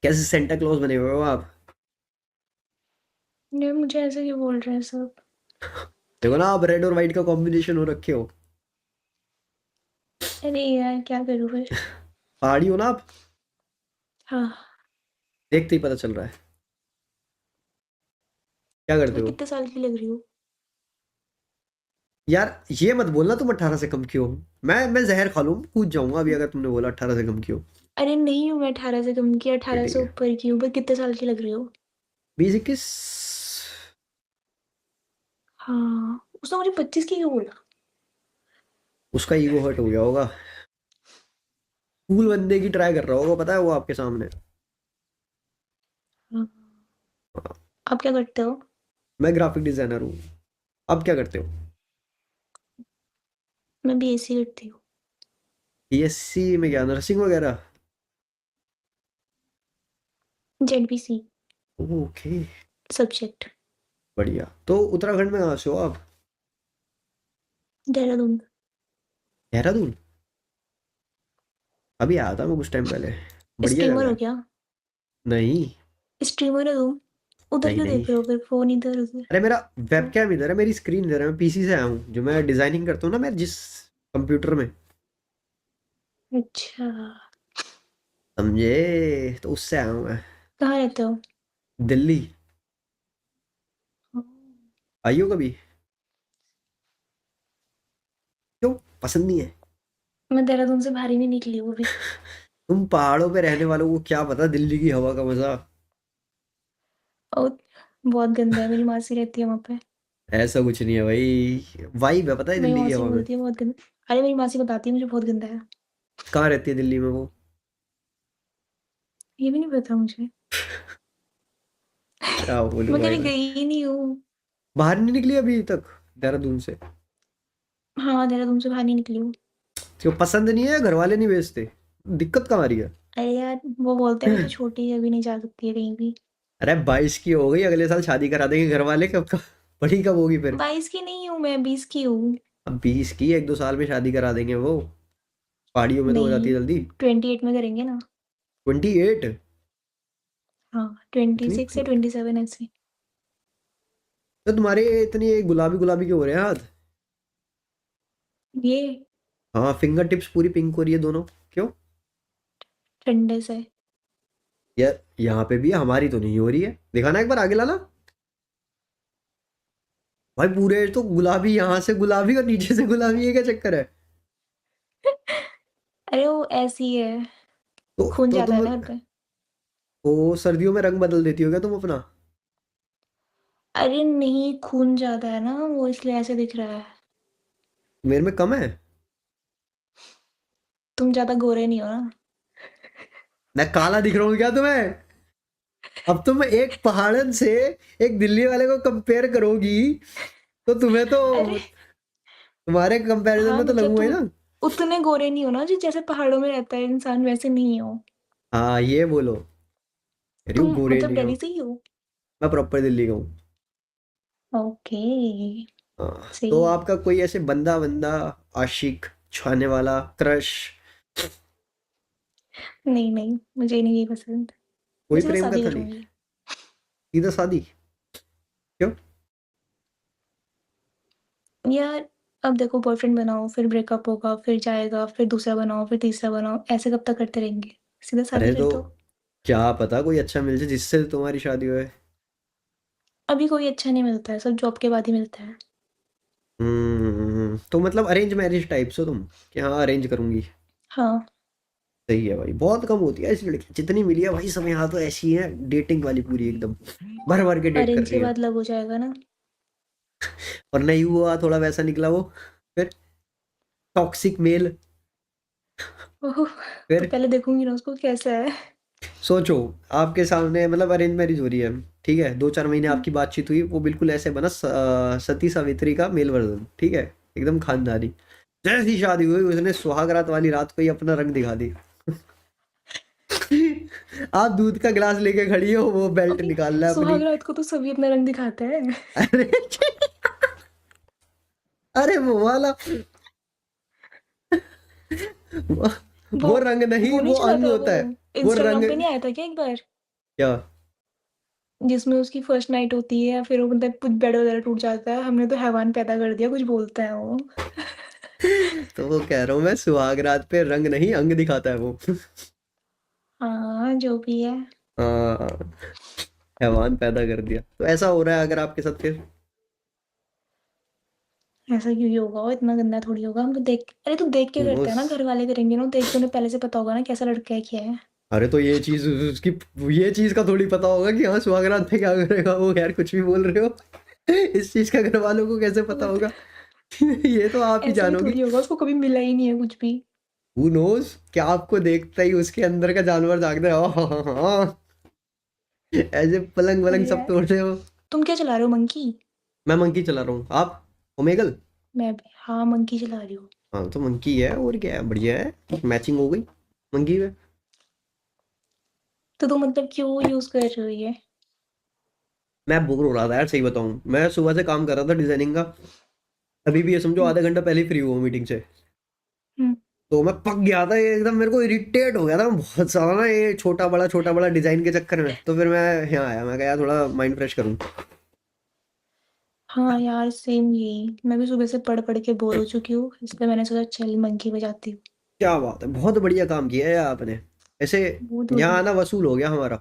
कैसे Santa Claus बने हुए हो आप? नहीं, मुझे ऐसे क्यों बोल रहे हैं सब? देखो ना, आप रेड और व्हाइट का कॉम्बिनेशन हो रखे हो। अरे यार, क्या करूँ फिर? पहाड़ी हो ना आप? हाँ। देखते ही पता चल रहा है। क्या करते मैं हो? कितने साल की लग रही हूँ? यार, ये मत बोलना तुम 18 से कम की हो। मैं जहर खा लूं, कूद जाऊंगा अभी अगर तुमने बोला 18 से कम की हो। अरे नहीं हूँ मैं 18 से कम की, फिर 18 ठीक से है। ऊपर की हूँ। पर कितने साल की लग रही हो? 20-21। हाँ, उसने मुझे 25 की क्यों बोला? उसका ईगो हर्ट हो गया होगा। कूल बनने की ट्राई कर रहा होगा, पता है वो आपके सामने। हाँ। आप क्या करते हो? मैं ग्राफिक डिजाइनर हूँ। आप क्या करते हो? मैं बीएससी करती हूँ। बीएससी में क्या, नर्सिंग वगैरह? जेडपीसी ओके। सब्जेक्ट। बढ़िया। तो उत्तराखंड में कहाँ से हो आप? देहरादून। देहरादून। अभी आया था मैं कुछ टाइम पहले। बढ़िया स्ट्रीमर जगह हो है। क्या? नहीं। स्ट्रीमर हो तुम? उधर नहीं क्यों नहीं। देख रहे हो फिर फोन इधर उधर? अरे मेरा तो वेबकैम इधर है, मेरी स्क्रीन इधर है, मैं पीसी से आया हूँ, जो मैं डिजाइनिंग करता हूँ ना, मैं जिस कंप्यूटर में। अच्छा। समझे? तो उससे आया हूँ मैं। कहाँ रहते हो? दिल्ली। हाँ। आई हो कभी? क्यों? पसंद नहीं है? मैं देहरादून से बाहर ही नहीं निकली हूँ अभी। तुम पहाड़ों पे रहने वालों को क्या पता दिल्ली की हवा का मजा। और बहुत गंदा है, मेरी मासी रहती है वहाँ पे। ऐसा कुछ नहीं है भाई, वाइब है पता है मेरी दिल्ली की मौसी हवा में। बोलती है बहुत गंदा। अरे मेरी मासी बताती है मुझे बहुत गंदा है। कहाँ रहती है दिल्ली में वो? ये भी नहीं पता मुझे। क्या बोलूं मैं भाई कभी मैं। गई ही नहीं हूँ। बाहर नहीं निकली अभी तक देहरादून से? हाँ, देहरादून से बाहर नहीं निकली हूँ। क्यों, पसंद नहीं है, घर वाले नहीं भेजते? दिक्कत कहाँ आ रही है? अरे यार, वो बोलते हैं अभी तो छोटी है, अभी नहीं जा सकती है कहीं भी। अरे 22 की हो गई, अगले साल शादी करा देंगे घर वाले, कब कब बड़ी कब होगी फिर? 22 की नहीं हूँ मैं, 20 की हूँ। अब 20 की, 1-2 साल में शादी करा देंगे वो। पहाड़ियों में तो हो जाती है नहीं, जल्दी। 28 में करेंगे ना। 28? हाँ, 26 इतनी? या 27 ऐसे। तो तुम्हारे इतनी गुलाबी गुलाबी क्यों हो रहे हैं हाथ? ये हाँ, फिंगर टिप्स पूरी पिंक हो रही है दोनों। क्यों? ठंडे से। यार यहाँ पे भी है, हमारी तो नहीं हो रही है, दिखाना एक बार आगे लाना। भाई पूरे तो गुलाबी, यहाँ से गुलाबी और नीचे से गुलाबी, ये क्या चक्कर है? अरे वो ऐसी है, खून तो जाता है तुम ना उन पे। वो सर्दियों में रंग बदल देती हो क्या तुम अपना? अरे नहीं, खून ज्यादा है ना वो, इसलिए ऐसे दिख रहा है। मेरे में कम है? तुम ज्यादा गोरे नहीं हो ना। मैं काला दिख रहा हूँ क्या तुम्हें? अब तुम एक पहाड़न से एक दिल्ली वाले को कंपेयर करोगी, तो तुम्हें तो, अरे तुम्हारे कंपैरिजन हाँ, में तो मतलब लगूंगा ही तुम ना। उतने गोरे नहीं हो ना, जो जैसे पहाड़ों में रहता है इंसान वैसे नहीं हो। हाँ ये बोलो। अरे वो तुम गोरे मतलब नहीं हो। दिल्ली से ही हो? मैं प्रॉपर दिल्ली का हूँ। ओके। हाँ, सही तो है। आपका कोई ऐसे बंदा बंदा, आशिक, छाने वाला, क्रश? नहीं नहीं, मुझे नहीं ये पसंद। कोई मैं सीधा प्रेम शादी कथा नहीं? करूंगी। सीधा शादी? क्यों? यार, अब देखो, बॉयफ्रेंड बनाओ फिर ब्रेकअप होगा, फिर जाएगा, फिर दूसरा बनाओ, फिर तीसरा बनाओ, ऐसे कब तक करते रहेंगे? सीधा शादी अरे कर तो दो। क्या पता कोई अच्छा मिल जाए जिससे तुम्हारी शादी होए। अभी कोई अच्छा नहीं मिलता है, सब जॉब के बाद ही मिलता है। तो मतलब अरेंज मैरिज टाइप्स हो तुम? कि हाँ अरेंज करूंगी। हाँ। सही है भाई, बहुत कम होती है ऐसी लड़की, जितनी मिली है भाई सब यहाँ तो ऐसी है, डेटिंग वाली पूरी एकदम भर भर के डेट कर अरेंज रही के है। बाद लव हो जाएगा ना। और नहीं हुआ, थोड़ा वैसा निकला वो, फिर टॉक्सिक मेल। ओह। तो फिर पहले देखूंगी ना उसको कैसा है। सोचो, आपके सामने मतलब अरेंज मैरिज हो रही है, ठीक है, 2-4 महीने हम्म। आपकी बातचीत हुई, वो बिल्कुल ऐसे बना सती सावित्री का मेल वर्जन, ठीक है, एकदम खानदानी। जैसी शादी हुई उसने सुहागरात वाली रात को ही अपना रंग दिखा दी। आप दूध का गिलास लेके खड़ी हो, वो बेल्ट अभी निकाल रहा है अपनी। सुहाग रात को तो सभी अपना रंग दिखाते हैं। अरे अरे वो वाला, वो, वो वो रंग नहीं, वो नहीं वो चला अंग था वो, होता है। वो रंग। इंस्टाग्राम पे नहीं आया था क्या एक बार? क्या? जिसमें उसकी फर्स्ट नाइट होती है, फिर वो मतलब कुछ बेड वगैरह टूट जाता है, हमने तो हैवान पैदा कर दिया, कुछ बोलता है वो। तो वो कह रहा हूँ मैं, सुहाग रात पे रंग नहीं अंग दिखाता है वो। हाँ, जो भी है। हाँ, हैवान पैदा कर दिया। तो ऐसा हो रहा है अगर आपके साथ फिर? ऐसा क्यों ही होगा, वो इतना गंदा थोड़ी होगा, हम तो देख, अरे तू देख के करते उस हैं ना, घर वाले करेंगे ना, देख के उन्हें पहले से पता होगा ना कैसा लड़का है क्या है। अरे तो ये चीज उसकी, ये चीज का थोड़ी पता होगा कि हाँ सुहाग रात में क्या करेगा वो। यार कुछ भी बोल रहे हो। इस चीज का घर वालों को कैसे पता वो तो होगा? ये तो आप ही ऐसा भी जानोगी। थोड़ी होगा, उसको कभी मिला ही नहीं है कुछ भी। हु नोज, क्या आपको देखता ही उसके अंदर का जानवर जागता है? हाँ हाँ हाँ हाँ। ऐसे पलंग वलंग अरे सब यार, तोड़ रहे हो। तुम क्या चला रहे हो, मंकी? मैं मंकी चला रहा हूँ। आप ओमेगल? मैं भी, हाँ, मंकी चला रही हूँ। हाँ तो मंकी है, और क्या है, बढ़िया है, मैचिंग हो गई मंकी में। तो तुम मतलब क्यों यूज कर रहे हो ये? मैं बोर हो रहा था यार, सही बताऊं, मैं सुबह से काम कर रहा था डिजाइनिंग का। अभी भी ये समझो हम्म। आधा घंटा पहले फ्री हुआ मीटिंग से। हम्म। तो मैं पक गया था ये एकदम, मेरे को इरिटेट हो गया था बहुत सारा ना, ये छोटा बड़ा डिजाइन के चक्कर में। तो फिर मैं यहाँ आया, मैं कहा यार थोड़ा माइंड फ्रेश करूँ। हाँ यार, सेम यही, मैं भी सुबह से पढ़ पढ़ के बोर हो चुकी हूँ, इसलिए मैंने सोचा चल मंकी बजाती हूँ। क्या बात है, बहुत बढ़िया काम किया है आपने। ऐसे बहुत यहाँ बढ़िया। आना वसूल हो गया हमारा।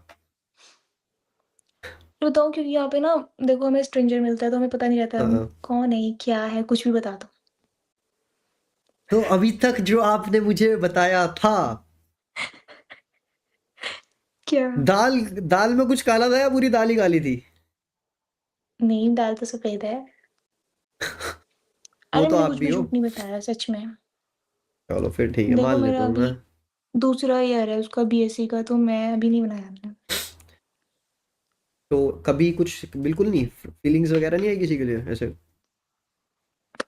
बताओ, क्योंकि यहाँ पे ना, देखो, हमें स्ट्रेंजर मिलता है तो हमें पता नहीं रहता हम हाँ। कौन है क्या है, कुछ भी बता दो। तो अभी तक जो आपने मुझे बताया था, क्या? दाल, दाल में कुछ काला था या पूरी दाल ही काली थी? नहीं, दाल तो सफेद है। वो अरे तो मैंने आप कुछ भी भी हो। झूठ नहीं बताया, सच में। चलो फिर ठीक है, देखो, मान लेता मेरा हूँ मैं। अभी दूसरा ईयर है उसका बीएससी का, तो मैं अभी नहीं बनाया मैंने। तो कभी कुछ बिल्कुल नहीं, फीलिंग्स वगैरह नहीं आई किसी के लिए ऐसे?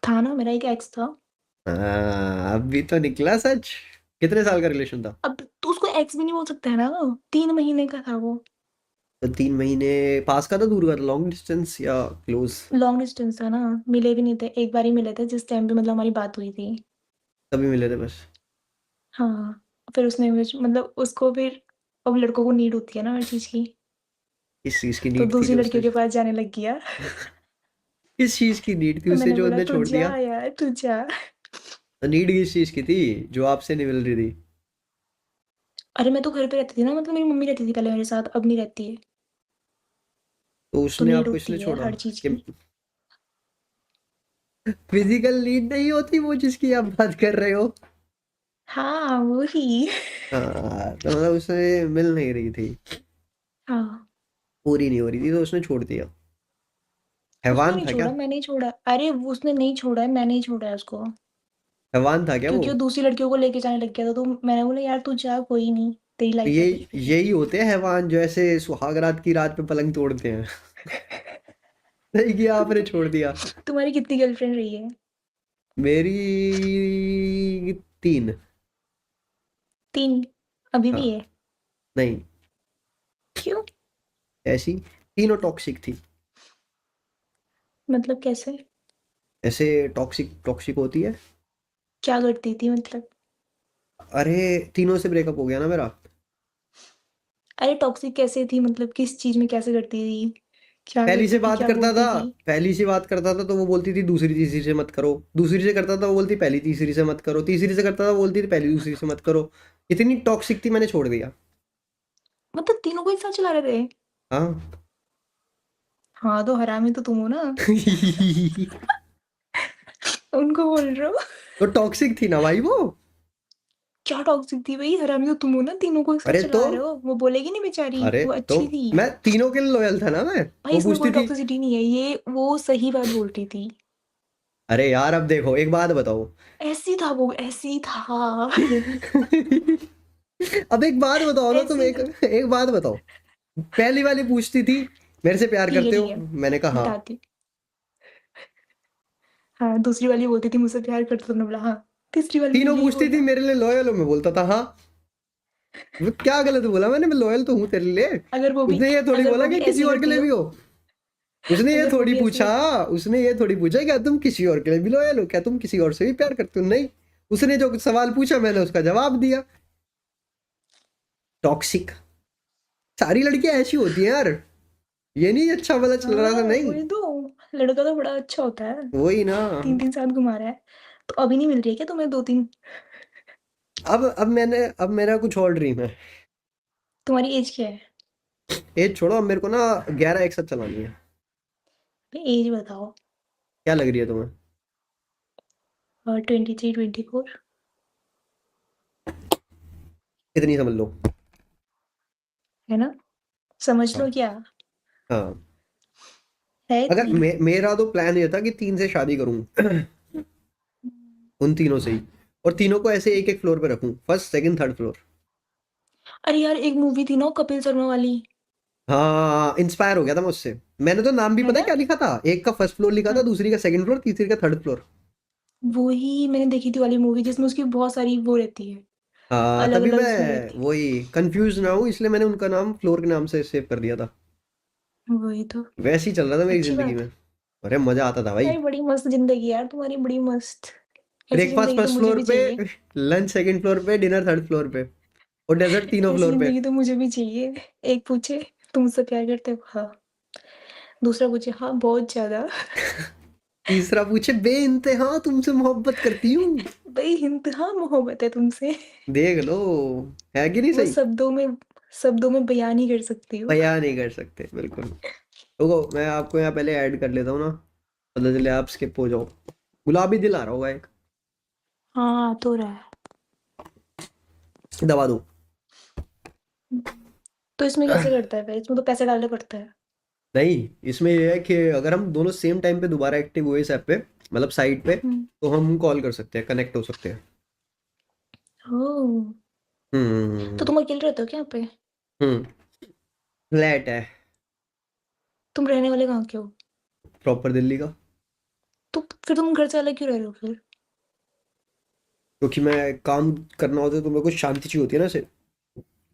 था ना, मेरा एक एक्स था। हाँ, अभी तो निकला सच। कितने साल का रिलेशन था? अब तो उसको एक्स भी नहीं बोल सकता है ना, 3 महीने का था वो। तो 3 महीने? पास का था, दूर का था, लॉन्ग डिस्टेंस या क्लोज? लॉन्ग डिस्टेंस था ना। मिले भी नहीं थे, एक बार ही मिले थे जिस टाइम पे मतलब हमारी बात हुई थी। तभी मिले थे बस? हाँ। फिर उसने मतलब उसको फिर, अब लड़कों को नीड होती है ना हर चीज की। किस चीज की तो नीड थी दूसरी जो लड़कियों उसने, के पास जाने लग गया। किस चीज की नीड थी तो उसे मैंने जो बोला उन्हें तू छोड़ जा दिया? यार, तू जा। तो नीड किस चीज की थी जो आपसे नहीं मिल रही थी? अरे मैं तो घर पे रहती थी ना, मतलब मेरी मम्मी रहती थी पहले मेरे साथ, अब नहीं रहती है। तो तो उसने नीड आपको इसलिए होती है छोड़ा हर चीज कि की। फिजिकल नीड नहीं होती वो जिसकी आप बात कर रहे हो? हाँ, वही। हाँ, तो मतलब उससे मिल नहीं रही थी, हाँ। पूरी नहीं हो रही थी, तो उसने छोड़ दिया। उसने हैवान नहीं था क्या? छोड़ा, मैंने ही छोड़ा, अरे उसने नहीं छोड़ा है, मैंने ही छोड़ा है उसको। हैवान था क्या वो? क्योंकि वो दूसरी लड़कियों को लेके जाने लग गया था, तो मैंने बोला यार तू जा, कोई नहीं, तेरी लाइफ है यही कुछ भी। यही होते हैं हैवान, जो ऐसे सुहाग रात की रात पे पलंग तोड़ते हैं। नहीं किया आपने, छोड़ दिया। तुम्हारी कितनी गर्लफ्रेंड रही है? मेरी 3। 3? अभी भी हाँ। है? नहीं, क्यों? ऐसी, तीनों टॉक्सिक थी। मतलब कैसे? ऐसे टॉक्सिक टॉक्सिक होती है। क्या करती थी मतलब? अरे तीनों से ब्रेकअप हो गया ना मेरा। अरे टॉक्सिक कैसे थी, मतलब किस चीज में कैसे करती थी? क्या पहली से करती थी, बात क्या करता था, बोलती थी? पहली से बात करता था तो वो बोलती थी दूसरी तीसरी से मत करो, दूसरी से करता था वो बोलती पहली तीसरी से मत करो, तीसरी से करता था वो बोलती थी पहली दूसरी से मत करो। इतनी टॉक्सिक थी, मैंने छोड़ दिया। मतलब तीनों को एक साथ चला रहे थे? हाँ। हाँ, तो हरामी तो तुम हो ना। उनको बोल रहे हो? तो टॉक्सिक थी ना भाई वो। क्या टॉक्सिक थी भाई, हरामी तो तुम हो ना, तीनों को एक साथ अरे तो, चला रहे हो, वो बोलेगी नहीं बेचारी, अरे वो तो अच्छी थी। मैं तीनों के लिए लॉयल था ना मैं। भाई वो इसमें पूछती कोई थी। टॉक्सिसिटी नहीं है, ये वो सही बात बोल रही थी। अरे यार अब देखो, एक बात बताओ। ऐसी था वो, ऐसी था। अब एक बात बताओ ना तुम, ऐसी एक था। एक बात बताओ। पहली वाली पूछती थी मेरे से प्यार ठीक है, करते ठीक हो, है, मैंने कहा हाँ। बताती हूँ। हाँ, दूसरी वाली बोलती थी मुझसे प्यार करते, तुमने बोला हाँ। तीसरी वाली ने तीनों यही पूछती थी बोला। मेरे लिए लॉयल हो, मैं बोलता था हाँ। वो क्या गलत बोला मैंने? मैं लॉयल तो हूँ तेरे लिए। अगर वो भी उसने ये थोड़ी अगर बोला वो भी कि किसी ऐसी और के करती लिए तो भी हो। उसने ये अगर वो थोड़ी भी ऐसी पूछा, करती। उसने ये थोड़ी पूछा क्या तुम किसी और के लिए भी लॉयल हो, क्या तुम किसी और से भी प्यार करते हो? नहीं। उसने जो सवाल पूछा मैंने उसका जवाब दिया। टॉक्सिक, सारी लड़कियां ऐसी होती हैं यार, ये नहीं अच्छा वाला चल रहा था हाँ नहीं। वही तो, लड़का तो बड़ा अच्छा होता है, वही ना। 3-3 साल घुमा रहा है। तो अभी नहीं मिल रही है क्या तुम्हें 2-3? अब मेरा कुछ और ड्रीम है। तुम्हारी एज क्या है? एज छोड़ो, अब मेरे को ना 11 एक साथ चलानी है। एज बताओ। क्या लग रही है तुम्हें? 23-24। इतनी समझ लो। है ना? समझ हाँ। लो क्या हाँ। है अगर इतनी। मेरा तो प्लान ये था कि 3 से शादी करूं उन तीनों से ही, और तीनों को ऐसे एक एक फ्लोर पे रखूं, फर्स्ट सेकंड थर्ड फ्लोर। अरे यार एक मूवी थी ना कपिल शर्मा वाली। हाँ, इंस्पायर हो गया था मैं उससे। मैंने तो नाम भी है पता है ना? क्या लिखा था, एक का फर्स्ट फ्लोर लिखा था, हाँ, दूसरी का सेकंड फ्लोर, तीसरी का थर्ड फ्लोर। वही मैंने देखी थी वाली मूवी जिसमें उसकी बहुत सारी वो रहती है, हाँ, अलग तभी अलग उसमें मैं रहती वही कंफ्यूज ना हूँ, इसलिए मैंने उनका नाम फ्लोर के नाम से सेव कर दिया था। है। वही तो। वैसे ही चल रहा था मेरी अच्छी जिंदगी बात में। है। अरे मजा आता था भाई। यार बड़ी मस्त जिंदगी यार तुम्हारी, बड़ी मस्त। ऐसी ब्रेकफास्ट जिंदगी तो फर्स्ट मुझे फ्लोर भी पे, चाहिए। लंच सेकंड फ्लोर पे, डिनर थर्ड फ्लोर पे, और डेजर्ट तीनों ऐसी फ्लोर पे। जिंदगी तो मुझे भी चाहिए। एक पूछे तुम मुझसे प्यार करते हो, हाँ। दूसरा पूछे हाँ बहुत ज्यादा। तीसरा पूछे बे इंतहा तुमसे मोहब्बत करती हूँ। भाई इंतहा मोहब्बत है तुमसे। देख लो, है कि नहीं वो सही? शब्दों में बयान नहीं कर सकती हूँ। बयान नहीं कर सकते बिल्कुल। रुको, मैं आपको यहाँ पहले ऐड कर लेता हूँ ना, पता चले आप स्किप हो जाओ। गुलाबी दिल आ रहा होगा एक, हाँ तो रहा है। दबा दो। तो इसमें कैसे करता है? फिर इसमें तो पैसे डालने पड़ता है। नहीं, इसमें ये है कि अगर हम दोनों सेम टाइम पे दोबारा एक्टिव हुए इस ऐप पे, मतलब साइट पे, हम्म। तो हम कॉल कर सकते हैं, कनेक्ट हो सकते हैं। ओह। तो हम्म। तुम अकेले रहते हो क्या यहाँ पे? हम्म। फ्लैट है। तुम रहने वाले कहाँ के हो? प्रॉपर दिल्ली का। तो फिर तुम घर से अलग क्यों रह रहे हो फिर? क्योंकि मैं काम करना होता है तो मेरे को शांति चाहिए होती है ना, से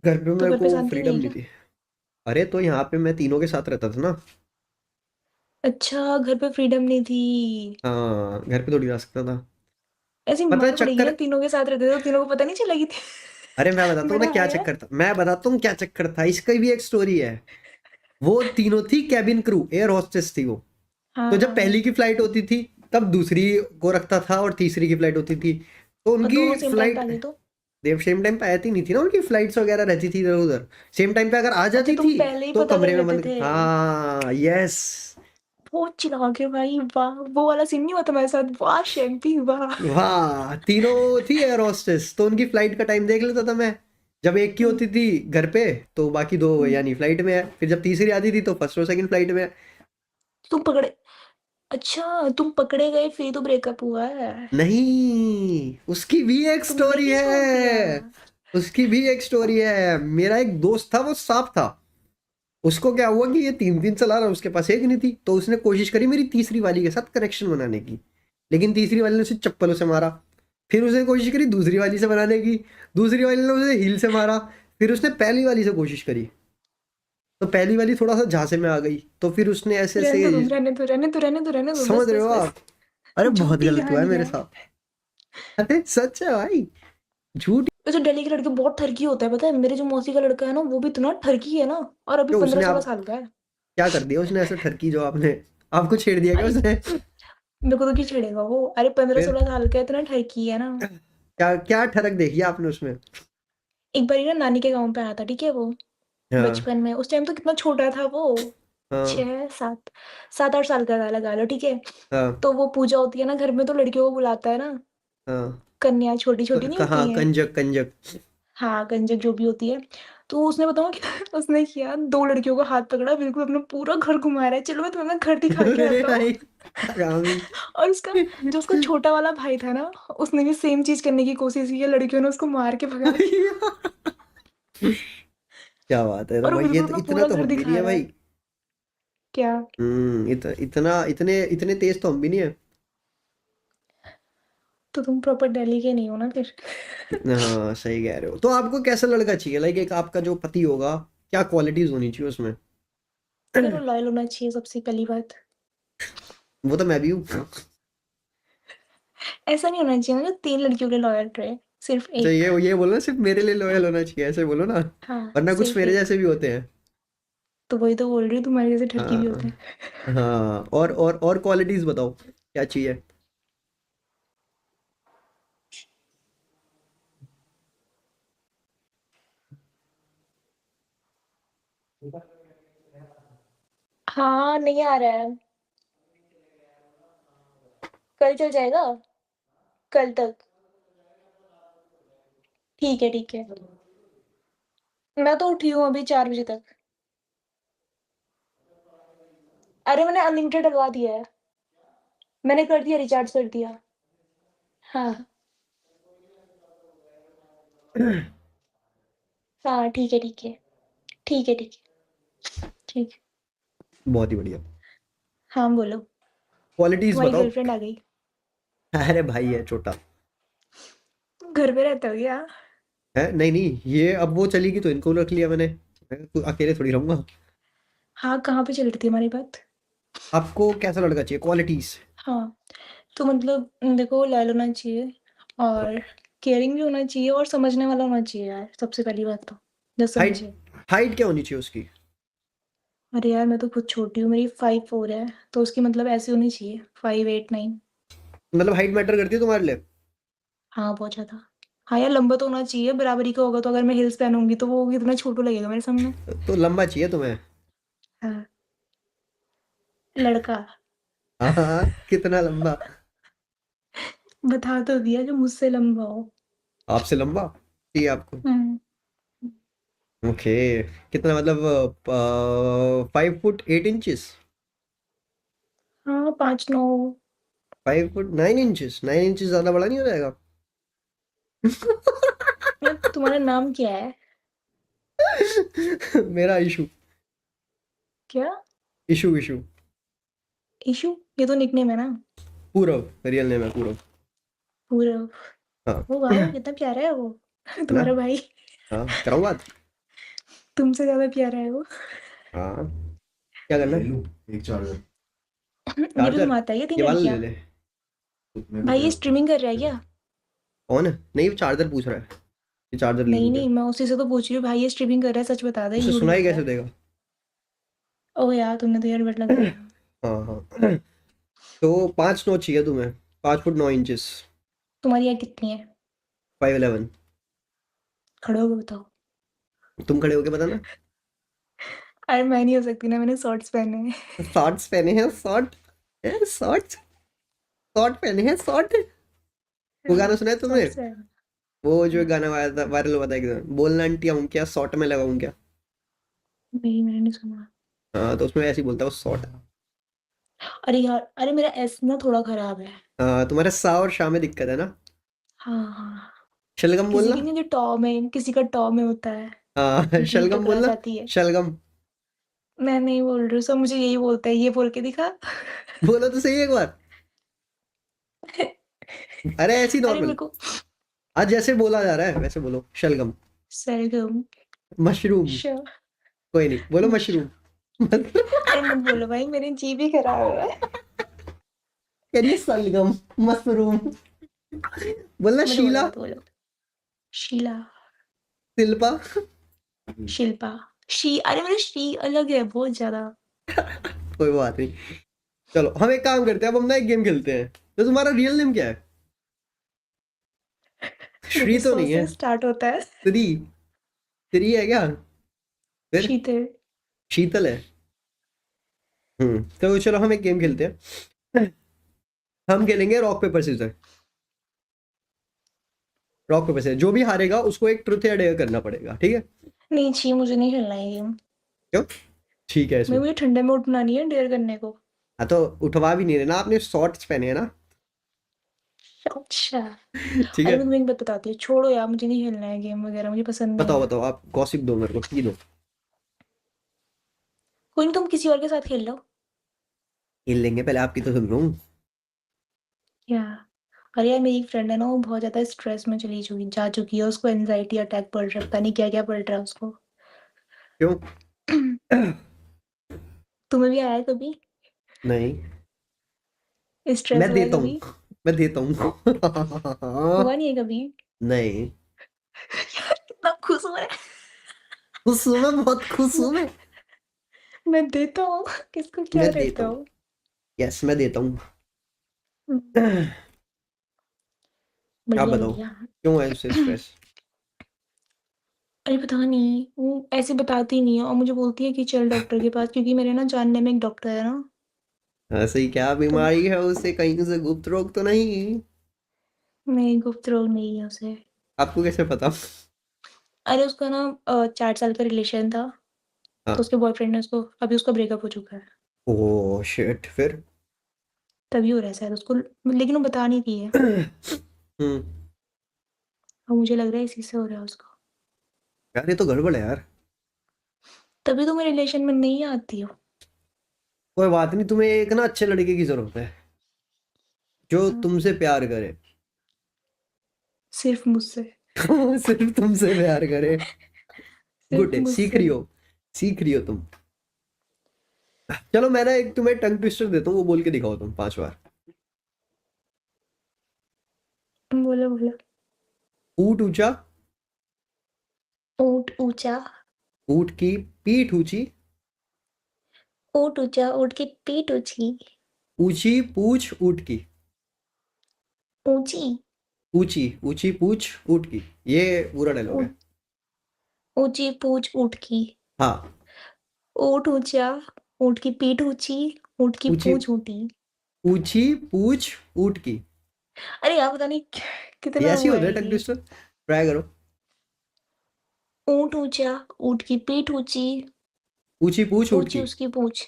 घर पे तो मेरे घर पे को शांति नहीं फ्रीडम है नहीं क्या? थी। अरे तो यहाँ पे मैं तीनों के साथ रहता था ना। अच्छा घर पे फ्रीडम नहीं थी। हाँ, घर पे थोड़ी रह सकता था। ऐसी पता है मार पड़ेगी ना, चक्कर, तीनों के साथ रहते थे तो तीनों को पता नहीं चलेगी थी। अरे मैं बताता हूँ ना बड़ा क्या आया। चक्कर था, मैं बताता हूँ क्या चक्कर था, इसका भी एक स्टोरी है। वो तीनों थी कैबिन क्रू, एयर होस्टेस थी वो। हाँ तो जब हाँ हाँ। पहली की फ्लाइट होती थी, तब दूसरी को रखता था, और तीसरी की फ्लाइट होती थी, तो और उनकी दोनों सेम टाइम पे आ फ्लाइट गई तो? देव सेम टाइम पे आती नहीं थी ना, उनकी फ्लाइट्स वगैरह रहती थी इधर उधर। सेम टाइम पे अगर आ अच्छा जाती तुम थी पहले ही तो पता कर कमरे में लेते बंद, थे। हाँ यस। बहुत चिल्लाके भाई वाह, वो वाला सीन नहीं हुआ तुम्हारे साथ? वाह शैम्पी वाह। वाह, तीनों थी एयर होस्टेस, तो उनकी फ्लाइट का टाइम देख लेता था मैं। जब एक की हम्म, होती थी घर पे, तो बाकी दो हम्म। यानी फ्लाइट में है, फिर जब तीसरी आती थी तो फर्स्ट और सेकंड फ्लाइट में है। तुम पकड़े? अच्छा तुम पकड़े गए फिर तो ब्रेकअप हुआ है? नहीं, उसकी भी एक तुमने स्टोरी ही छोड़ दिया? है। उसकी भी एक स्टोरी है। मेरा एक दोस्त था, वो सांप था। उसको क्या हुआ कि ये 3 दिन चला रहा, उसके पास एक नहीं थी, तो उसने कोशिश करी मेरी तीसरी वाली के साथ कनेक्शन बनाने की, लेकिन तीसरी वाली ने उसे चप्पलों से मारा। फिर उसने कोशिश करी दूसरी वाली से बनाने की, दूसरी वाली ने उसे हील से मारा। फिर उसने पहली वाली से कोशिश करी, तो पहली वाली थोड़ा सा झांसे में आ गई, तो फिर उसने ऐसे रहने ऐसे, दो तुम, रहने दो रहने दो रहने दो रहने दो, समझ बस रहे बस हो बस। आप? अरे बहुत झूठी गलत हुआ है कहानी मेरे है। साथ। अरे सच है भाई, झूठ। वैसे दिल्ली के लड़के बहुत ठरकी होता है, पता है? मेरे जो मौसी का लड़का है ना वो भी इतना ठरकी है ना। और अभी क्यों, पंद्रह उसने सोलह आप साल का है। क्या कर दिया उसने ऐसे ठरकी, जो आपने आपको छेड़ दिया क्या अरे उसने? मेरे को तो क्या छेड़ेगा वो, अरे पंद्रह फिर सोलह साल का है, इतना ठरकी है ना। क्या क्या ठरक देखी आपने उसमें? एक बार ना नानी के गांव पे आया था, ठीक है वो। हाँ। बचपन में उस टाइम तो कितना छोटा था वो। हाँ। 6 7 7 8 साल का था लगा लो, ठीक है। हाँ। तो वो पूजा होती है ना घर में, तो लड़कियों को बुलाता है ना। हाँ। कन्या छोटी छोटी नहीं कहाँ होती हैं? कंजक कंजक? हाँ कंजक जो भी होती है। तो उसने बताओ कि उसने किया, 2 लड़कियों का हाथ पकड़ा, बिल्कुल अपना पूरा घर घुमा रहा है, चलो मैं तुम्हें अपना घर दिखा के अरे आता हूँ। भाई, हरामी। और उसका जो उसका छोटा वाला भाई था ना, उसने भी सेम चीज करने की कोशिश की है, लड़कियों ने उसको मार के भगा दिया। क्या बात है, तो और वो भाई ये बिल्कुल तो अपना इतना पूरा तो घर हम भी नहीं दिखा है रहा भाई। है। क्या? इतना इतने इतने तेज तो हम भी नहीं है। तो तुम प्रॉपर दिल्ली के नहीं हो ना फिर? हाँ सही कह रहे हो। तो आपको कैसा लड़का चाहिए, लाइक एक आपका जो पति होगा, क्या क्वालिटीज होनी चाहिए उसमें? यार वो लॉयल होना चाहिए सबसे पहली बात। वो तो मैं भी हूँ। ऐसा नहीं होना चाहिए ना जो 3 लड़कियों के लॉयल रहे, सिर्फ अच्छा, एक। ये बोलो ना, सिर्फ मेरे लिए लॉयल होना चाहिए, ऐसे बोलो ना, हाँ वरना कुछ सिर्फ मेरे एक। जैसे भी होते हैं। तो वही तो बोल रही हूँ, तुम्हारे जैसे ठरकी भी होते हाँ हैं। हाँ, और क्वालिटीज बताओ क्या चाहिए। हाँ, नहीं आ रहा है। कल चल जाएगा? कल तक? ठीक है, ठीक है। मैं तो उठी हूँ अभी 4 बजे तक। अरे मैंने अनलिमिटेड डलवा दिया है। मैंने कर दिया, रिचार्ज कर दिया। हाँ, हाँ, ठीक है, ठीक है। ठीक है, ठीक है, ठीक है। बहुत ही बढ़िया। हाँ, बोलो। क्वालिटीज तुम्हारी बताओ। गर्लफ्रेंड आ गई? अरे भाई है छोटा। घर पे रहते हो क्या? है नहीं नहीं, ये अब वो चलेगी तो इनको रख लिया मैंने, मैं तो अकेले थोड़ी रहूंगा। हाँ, कहाँ पे चल रही थी हमारी बात? आपको कैसा लड़का चाहिए, क्वालिटीज। हाँ, तो मतलब देखो, लायल होना चाहिए और केयरिंग भी होना चाहिए और समझने वाला होना चाहिए यार, सबसे पहली बात तो। जो हाइट, समझे। हाइट क्या होनी चाहिए उसकी। अरे यार, मैं तो खुद छोटी हूँ, मेरी 5'4" है, तो उसकी मतलब ऐसी होनी चाहिए 5'8" 9। मतलब हाइट मैटर करती है तुम्हारे लिए। हाँ, बहुत ज्यादा। हाँ यार, लंबा तो होना चाहिए, बराबरी का होगा तो अगर मैं हिल्स पहनूंगी तो वो कितना छोटू लगेगा मेरे सामने। तो लंबा चाहिए तुम्हें। हाँ। लड़का। हाँ हाँ, कितना लंबा। बता तो दिया, जो मुझसे लंबा हो। आपसे लंबा चाहिए आपको। हम्म। ओके, कितना मतलब 5 फुट 8 इंचेस। हाँ, 5'9". 5 फुट 9 इंचेस, 9 इंचेस ज्यादा बड़ा नहीं हो जाएगा। यार, तुम्हारा नाम क्या है? मेरा इशू। क्या? Issue issue. इशू? ये तो निकनेम है ना। पूरव, रियल नेम है पूरव। पूरब। हाँ ओ वाह, कितना प्यारा है वो। है ना। तुम्हारा भाई। हाँ कराऊँ बात। तुमसे ज्यादा प्यारा है वो। हाँ, क्या करना ले है। लूं एक चार्जर। ये भी चार्जर, तुम आता है, ये 3 ये वाला ले लड़कियां। ले। मेरे को भाई, ये तेरा स्ट्रीमिंग कर रहा है क्या? कौन है, नहीं चार्जर पूछ रहा है, ये चार्जर ले नहीं लूँ क्या। नहीं, मैं उसी से तो पूछ रही हूँ, भाई ये स्ट्रीमिंग कर रहा है, सच बता दे, उसे झूठ सुनाई बोल रहा कैसे है। देगा। ओ यार, तुमने तो ईयरबड लगाया है। हाँ हाँ, तो 5 9 चाहिए तुम्हें, 5 फुट 9 इंचेस। तुम्हारी हाइट कितनी है? 5'11। खड़े होके बताओ। तुम खड़े होके बताना। अरे मैं नहीं हो सकती ना, मैंने शॉर्ट्स पहने हैं। शॉर्ट्स पहने हैं, शॉर्ट, शॉर्ट्स, शॉर्ट पहने हैं शॉर्ट। वो गाना सुना है तुमने, शॉर्ट्स पहने। वो जो गाना वायरल हुआ था एकदम, बोलना आंटी आऊं क्या, शॉर्ट में लगाऊं क्या। नहीं, मैंने नहीं सुना। हाँ तो उसमें ऐसे ही बोलता है वो शॉर्ट। अरे यार, अरे मेरा एस ना थोड़ा खराब है। हाँ तुम्हारे सा और शाह में दिक्कत है ना। हाँ, हाँ। शलगम किसी बोलना। की नहीं, जो टॉ में, किसी का टॉ में होता है। हाँ जी शलगम टकरा बोलना। जाती है। शलगम। मैं नहीं बोल रही हूँ, सब मुझे यही बोलता है, ये बोल के दिखा। बोलो तो सही एक बार। अरे ऐसी अरे नॉर्मल, मेरे को। आज जैसे बोला जा रहा है वैसे बोलो, शलगम। सरगम। मशरूम। श कोई नहीं, बोलो मशरूम। मशरूम। अरे मत बोलो भाई, मेरी जीभ ही खराब है। करिए सलगम, मशरूम। बोलना मत बोलो, शीला। मत बोलो। शीला। शिल्पा। शिल्पा। अरे मेरा शी अलग है बहुत ज्यादा। कोई बात नहीं। चलो हम एक काम करते हैं, अब हम ना एक गेम खेलते हैं। तो तुम्हारा रियल नेम क्या है। श्री देखो, तो 100 नहीं है। से स्टार्ट होता है। श्री, श्री है क्या फिर। शीतल। शीतल है। तो चलो हम एक गेम खेलते हैं। हम खेलेंगे rock paper scissor. Rock paper scissor, जो भी हारेगा उसको एक ट्रुथ या डेयर करना पड़ेगा, ठीक है। नहीं, छी, मुझे नहीं खेलना है गेम। क्यों, ठीक है मैं, इसमें। मुझे ठंडे में उठना नहीं है डेयर करने को। हाँ तो उठवा भी नहीं रहे ना, आपने शॉर्ट्स पहने हैं ना। अच्छा। ठीक अरे है। मैं तुम्हें एक बात बताती हूँ, छोड़ो यार, मुझे नहीं खेलना है गेम वगैरह, मुझे पसंद नहीं बताओ है। बताओ, आप गॉसिप दो मेरे को, की दो। कोई नहीं, तुम किसी और के साथ खेल लो। खेल लेंगे, पहले आपकी तो सुन लूँ। या। अरे यार, मेरी फ्रेंड है ना, वो बहुत ज्यादा स्ट्रेस में जा चुकी है, उसको एनजाइटी अटैक पड़ रहा है, पता नहीं क्या क्या पड़ रहा है उसको। क्यों। तुम्हें भी आया है कभी? नहीं, स्ट्रेस मैं हुआ है देता हूँ, कभी? मैं देता हूँ। हुआ नहीं है कभी? नहीं, यार, कितना खुश हो रहा खुश हूँ मैं, बहुत खुश है। हूँ मैं। मैं देता हूँ किसको क्या मैं देता रहता हूँ। हूँ। यस मैं देता हूँ। हम्म, आप बढ़िया बताओ बढ़िया। क्यों है उससे स्ट्रेस? अरे पता नहीं वो ऐसे बताती नहीं है और मुझे बोलती है कि चल डॉक्टर के पास, क्योंकि मेरे ना जानने में एक डॉक्टर है ना। ऐसे ही क्या तो बीमारी है उसे, कहीं से गुप्त रोग तो नहीं? नहीं, गुप्त रोग नहीं है उसे। आपको कैसे पता? अरे उसका ना 4 साल का रिलेशन था। तो हाँ। उसके बॉयफ्रेंड ने उसको, अभी उसका ब्रेकअप हो चुका है। ओह शिट, फिर? तभी हो रहा है शायद उसको, लेकिन वो बता नहीं रही है। हम्म। और मुझे लग रहा है इसी से हो रहा है उसको। यार ये तो गड़बड़ है यार। तभी तो मैं रिलेशन में नहीं आती हूँ। कोई बात नहीं, तुम्हें एक ना अच्छे लड़के की जरूरत है जो हाँ, तुमसे प्यार करे। सिर्फ मुझसे। सिर्फ तुमसे प्यार करे। गुड सिर्फ है, सीख मुझसे। रही हो। सीख रही हो तुम। चलो मैं ना एक तुम्हें टंग ट्विस्टर देता हूँ, वो बोल के दिखाओ तुम 5 बार। बोलो बोलो। ऊंट ऊंचा, ऊंट ऊंचा। ऊंट की पीठ ऊंची, ऊंट ऊंचा, ऊंट की पीठ ऊंची। ऊंची पूछ ऊंट की। ऊंची। ऊंची ऊंची पूछ ऊंट की, ये पूरा डायलॉग है। ऊं- ऊंची पूछ ऊंट की। हाँ। ऊंट ऊंचा, ऊंट की पीठ ऊंची, ऊंट की ऊंची पूंछ ऊंटी। ऊंची पूछ ऊंट की। अरे यार पता नहीं ये कितना ऐसी वो होता है है टंग ये। ट्विस्टर, ट्राई करो। ऊंट ऊंचा, ऊंट की पीठ ऊंची, ऊंची पूछ ऊंट ऊंची की। उसकी पूंछ।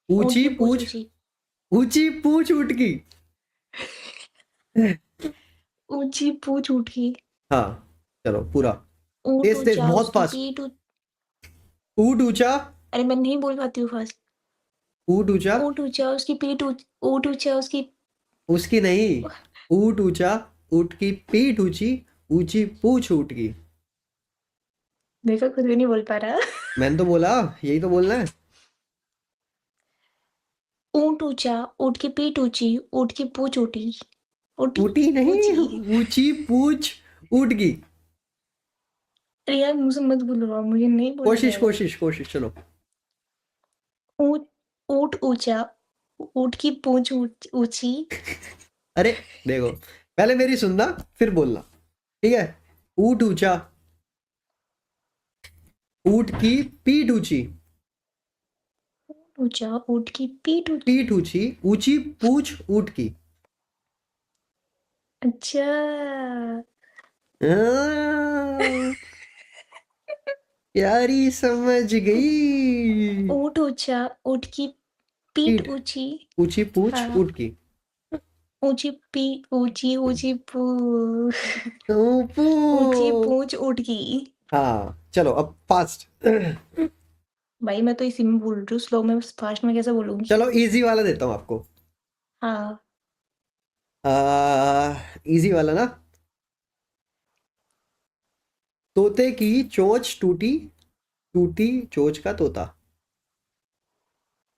ऊंट ऊंची की पूंछ पूछ, ऊंची। ऊंची पूछ ऊंट की। ऊंची पूंछ ऊंट की। हाँ, चलो पूरा। ऊंट तेज तेज, ऊंचा बहुत उसकी फास्ट। पीठ ऊंट ऊंचा, अरे मैं नहीं बोल पाती हूँ फास्ट। ऊंट ऊंचा। ऊंट ऊंचा उसकी पीठ ऊंट ऊंचा उसकी। उसकी नहीं, ऊंट ऊंचा, ऊंट की पीठ ऊंची, ऊंची पूछ ऊंट की। देखो खुद भी नहीं बोल पा रहा। मैंने तो बोला, यही तो बोलना है। ऊंट ऊंचा, ऊंट की पीठ ऊंची, ऊंट की पूंछ ऊंटी। ऊंटी। ऊटी नहीं, ऊंची। ऊंची पूछ ऊंट की। अरे यार मुझसे मत बुलवाओ, मुझे नहीं बोला कोशिश जाएगा। कोशिश कोशिश, चलो। ऊंट ऊंट ऊंचा, ऊंट की पूंछ ऊंची। अरे देखो, पहले मेरी सुनना, फिर बोलना, ठीक है? ऊंट ऊंचा, ऊंट की पीठ ऊंची, ऊंचा, ऊंट की पीठ ऊंची। पीठ ऊंची, ऊंची पूछ ऊंट की। अच्छा। हाँ, प्यारी समझ गई। ऊंट ऊंचा, ऊंट की पीठ पीठ ऊंची। ऊंची पूछ हाँ। ऊंट की। ऊंची पी ऊंची ऊंची पू ऊपू। ऊंची पूंछ ऊंट की। हाँ चलो अब फास्ट। भाई मैं तो इसी में बोल रही हूँ, स्लो में फास्ट में कैसे बोलूंगी। चलो इजी वाला देता हूँ आपको। हाँ। इजी वाला ना। तोते की चोंच टूटी, टूटी चोंच का तोता।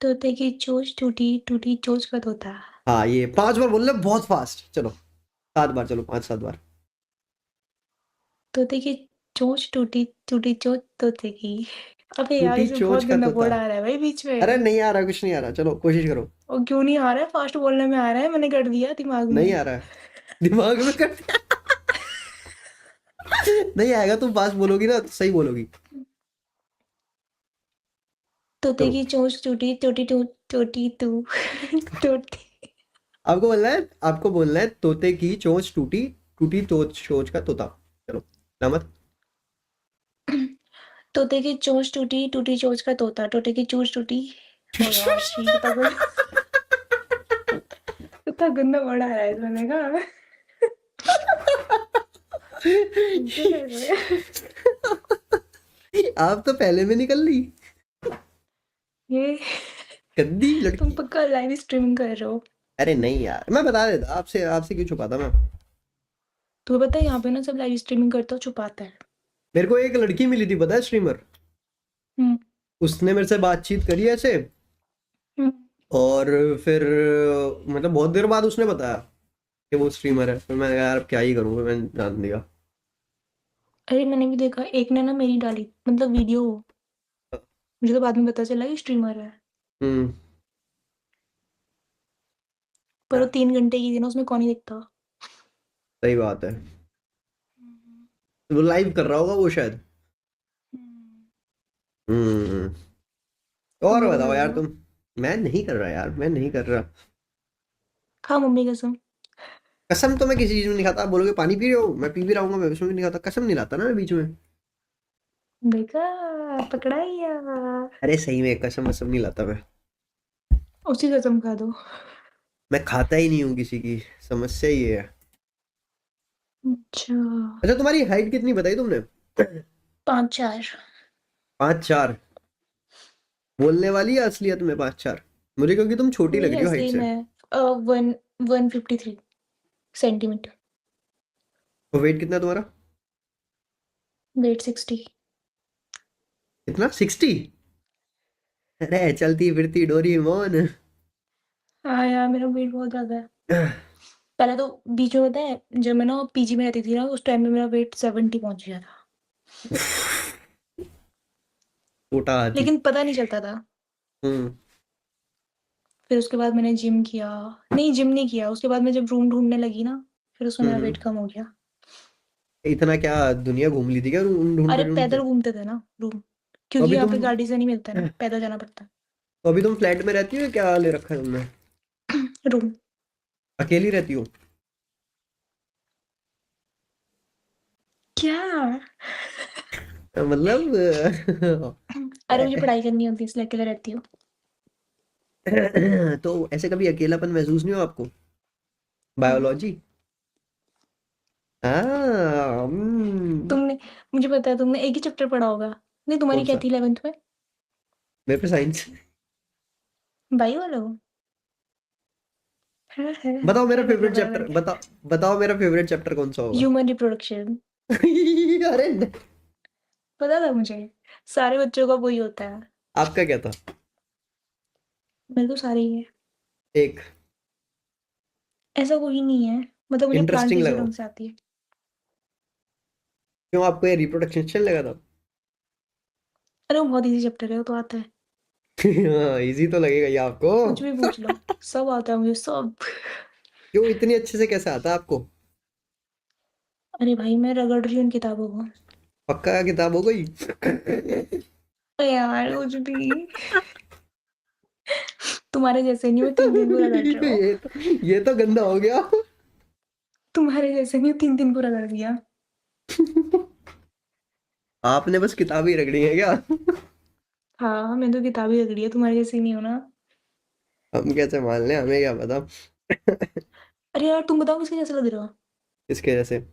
तोते की चोंच टूटी, टूटी चोंच का तोता। हाँ, ये 5 बार बोल रहे हो, बहुत फास्ट। चलो 7 बार, चलो 5 7 बार। तोते की चोंच टूटी, टूटी चोंच तोते की। अबे यार टूटी इसमें चोंच बहुत का गंदा तोता। वर्ड आ रहा है भाई बीच अरे में। नहीं आ रहा, कुछ नहीं आ रहा, चलो कोशिश करो। और क्यों नहीं आ रहा है, फास्ट बोलने में आ रहा है, मैंने कर दिया दिमाग नहीं में। आ रहा है, दिमाग में कर। नहीं आएगा, तुम फास्ट बोलोगी ना तो सही बोलोगी। तोते चलो, की चोंच टूटी, टूटी टू टूटी तू टूटी। आपको बोलना है, आपको बोलना है तोते की चोंच टूटी, टूटी चोंच चोंच का तोता। चलो ना मत। तोते की चोंच टूटी, टूटी चोंच का तोता, तोते की चोंच टूटी। ओ यार छी, कितना गंदा वर्ड आ रहा है इसमें का। आप तो पहले में निकल ली, ये गंदी तुम लड़की। पक्का लाइव स्ट्रीमिंग कर रहे हो। अरे नहीं यार, मैं बता देता आपसे, आपसे क्यों छुपाता मैं? तुम्हें पता है यहाँ पे ना सब लाइव स्ट्रीमिंग करता हो छुपाता है। मेरे को एक लड़की मिली थी, पता है, स्ट्रीमर। हम्म। उसने मेरे से बातचीत करी ऐसे, हम्म। और फिर मतलब बहुत देर बाद उसने बताया कि वो स्ट्रीमर है। फिर मैंने कहा यार अब क्या ही करूँ, फिर मैंने जान दिया। अरे मैंने भी देखा, एक ने ना मेरी डाली मतलब वीडियो, मुझे तो बाद में पता चला कि स्ट्रीमर है। हम्म। पर वो 3 घंटे की थी ना, उसमें कौन ही देखता। सही बात है। हम्म। वो लाइव कर रहा होगा वो शायद। हम्म। हम्म। तुम और भी तो कर बताओ रहे यार हो। तुम। मैं नहीं कर रहा यार, मैं नहीं कर रहा। खा मम्मी कसम। कसम तो मैं किसी चीज में नहीं खाता। आप बोलोगे पानी पी रहे हो, मैं पी भी रहा हूँ, मैं उसमें भी नहीं खाता। कसम नहीं लाता ना मैं बीच में। देखा, पकड़ा ही यार। अरे सही में कसम वसम नहीं लाता मैं। उसी कसम खा दो। मैं खाता ही नहीं हूँ किसी की। समस्या ये है। अच्छा। अच्छा तुम्हारी हाइट कितनी बताई तुमने? 5'4"। 5'4"? बोलने वाली या असलियत में 5'4"? मुझे क्योंकि तुम छोटी लग नहीं, रही हो हाइट असली से। में 153 सेंटीमीटर। और वेट कितना है तुम्हारा? वेट 60। कितना, 60? अरे चलती फिरती डोरीमोन। हाँ यार, मेरा वेट बहुत ज्यादा है। पहले तो बीच में पता है, जब मैं ना पीजी में रहती थी ना, उस टाइम में मेरा वेट 70 पहुंच गया था। छोटा हाथी। लेकिन पता नहीं चलता था। हम्म। फिर उसके बाद मैंने जिम किया। नहीं, जिम नहीं किया, उसके बाद मैं जब रूम ढूंढने लगी ना, फिर उसमें मेरा वेट हम्म। कम हो गया। इतना क्या दुनिया घूम ली थी क्या अरे ढूंढते ढूंढते? पैदल घूमते थे ना रूम, तो क्योंकि अभी यहाँ तुम पे गाड़ी से नहीं मिलता है ना, पैदल जाना पड़ता तो अभी तुम फ्लैट में रहती हो या क्या ले रखा है तुमने? है। रूम। अकेली रहती हो? क्या? मतलब अरे मुझे पढ़ाई करनी होती है, इसलिए अकेले रहती हूँ। तो ऐसे कभी अकेलापन महसूस नहीं हो आपको? हाँ। बायोलॉजी। हाँ। तुमने मुझे पता है, तुमने एक ही चैप्टर पढ़ा होगा। नहीं, तुम्हारी कौन क्या सा? थी 11th में? मेरे पे साइंस। बायो वाला हो। है, बताओ मेरा क्या कर लो फेवरेट बायो चैप्टर करके। बताओ मेरा फेवरेट चैप्टर कौन सा होगा? Human reproduction. अरे पता था मुझे, सारे बच्चों का वही होता है। आपका क्या था? मेरे तो सारे ही है। एक ऐसा कोई नहीं है, मतलब मुझे प्लांट इंटरेस्टिंग इसी लगा हो? ढंग से आती है। क्यों, आपको ये रिप्रोडक्शन अच्छा लगा था? अरे वो बहुत इजी चैप्टर है, वो तो आता है। हाँ इजी तो लगेगा ये आपको। कुछ भी पूछ लो, सब आता है मुझे, सब। क्यों, इतनी अच्छे से कैसे आता है आपको? अरे भाई, मैं रगड़ रही हूँ उन किताबों को। पक्का किताब हो गई? अरे यार कुछ भी। तुम्हारे जैसे नहीं, मैं 3 दिन को रगड़ रहा हूँ। ये तो गंदा हो गया। तुम्हारे जैसे नहीं, 3 दिन को रगड़ दिया। आपने बस किताब ही रगड़ी है क्या? हाँ, मैं तो किताब ही रगड़ी है, तुम्हारे जैसे नहीं हो ना। हम कैसे मान लें, हमें क्या पता। अरे यार, तुम बताओ किसके जैसे लग रहे हो। इसके जैसे?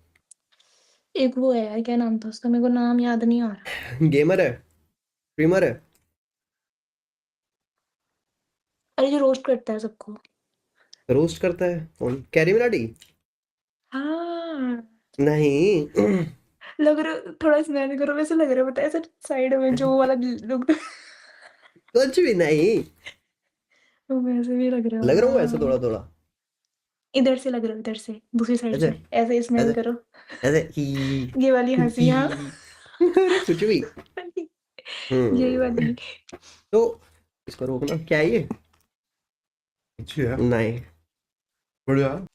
एक वो है यार, क्या नाम था उसका, मेरे को नाम याद नहीं आ रहा। गेमर है? स्ट्रीमर है? अरे जो रोस्ट करता है सबको। रोस्ट करता है कौन, कैरी मिनाटी? हाँ। नहीं। लग रहा, थोड़ा स्मेल करो, वैसे लग रहा है, पता है, ऐसे साइड में जो वो वाला लोग। कुछ भी नहीं। वैसे भी लग रहा हो लग रहा हूँ ऐसा थोड़ा हाँ। थोड़ा। इधर से लग रहा हो, इधर से, दूसरी साइड ऐसे से। ऐसे स्मेल ऐसे करो। ऐसे ये वाली हंसी, हाँ। अरे कुछ भी। यही हम्म। वाली। तो इसको रोकना क्या है ये? अच्छी है। नहीं। बढ़िया है।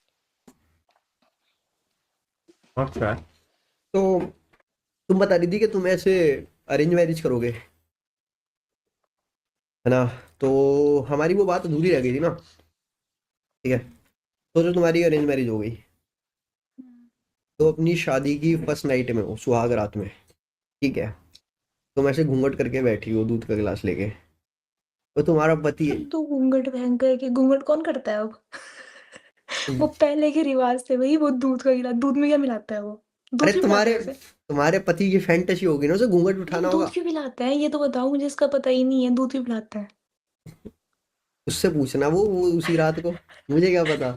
अच्छा है। तो तुम बता रही थी कि तुम ऐसे अरेंज मैरिज करोगे, है ना? तो हमारी वो बात अधूरी रह गई थी ना। ठीक है। तो जो तुम्हारी अरेंज मैरिज हो गई, तो अपनी शादी की फर्स्ट नाइट में हो, सुहाग रात में, ठीक है, तुम ऐसे घूंघट करके बैठी हो दूध का गिलास लेके, तो तुम्हारा पति है। तो घूंघट पहन कर के, घूंघट कौन करता है अब। वो पहले के रिवाज थे भाई, वो दूध का गिलास, दूध में क्या मिलाता है वो। अरे दूध क्यों पिलाता है तुम्हारे उसे। तुम्हारे पति की फैंटेसी होगी ना, उसे घूंघट नहीं, उठाना दूध होगा। क्यों पिलाता है ये तो बताओ मुझे, इसका पता ही नहीं है, दूध क्यों पिलाता है। उससे पूछना, वो उसी रात को। मुझे क्या पता।